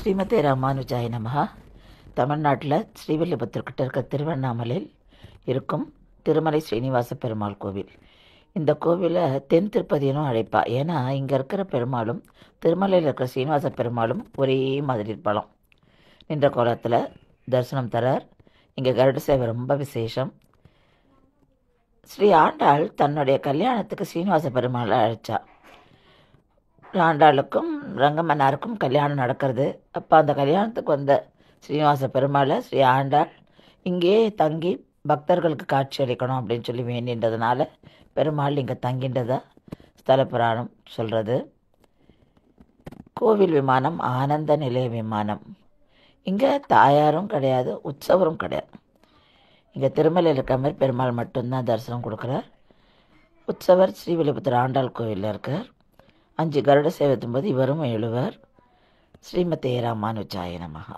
ஸ்ரீமதே ராமானுஜாய நமஹா. தமிழ்நாட்டில் ஸ்ரீவில்லிபுத்தூர்கிட்ட இருக்க திருவண்ணாமலையில் இருக்கும் திருமலை ஸ்ரீனிவாச பெருமாள் கோவில். இந்த கோவிலை தென் திருப்பதினும் அழைப்பா. ஏன்னா இங்கே இருக்கிற பெருமாளும் திருமலையில் இருக்கிற ஸ்ரீனிவாச பெருமாளும் ஒரே மாதிரி இருப்பாளாம். நின்ற கோலத்தில் தரிசனம் தரார். இங்கே கருட சேவை ரொம்ப விசேஷம். ஸ்ரீ ஆண்டாள் தன்னுடைய கல்யாணத்துக்கு ஸ்ரீனிவாச பெருமாளை அழைச்சா. ஆண்டாளுக்கும் ரங்கமன்னாருக்கும் கல்யாணம் நடக்கிறது. அப்போ அந்த கல்யாணத்துக்கு வந்த ஸ்ரீனிவாச பெருமாளை ஸ்ரீ ஆண்டாள் இங்கேயே தங்கி பக்தர்களுக்கு காட்சி அளிக்கணும் அப்படின்னு சொல்லி வேண்டின்றதுனால பெருமாள் இங்கே தங்கின்றதா ஸ்தல புராணம் சொல்கிறது. கோவில் விமானம் ஆனந்த நிலைய விமானம். இங்கே தாயாரும் கிடையாது, உற்சவரும் கிடையாது. இங்கே திருமலையில் இருக்க மாதிரி பெருமாள் மட்டும்தான் தரிசனம் கொடுக்குறார். உற்சவர் ஸ்ரீவில்லிபுத்தூர் ஆண்டாள் கோவிலில் இருக்கார். 5 கருட சேவை போது இவரும் எழுவர். ஸ்ரீமதே ராமானுஜாய நமஹா.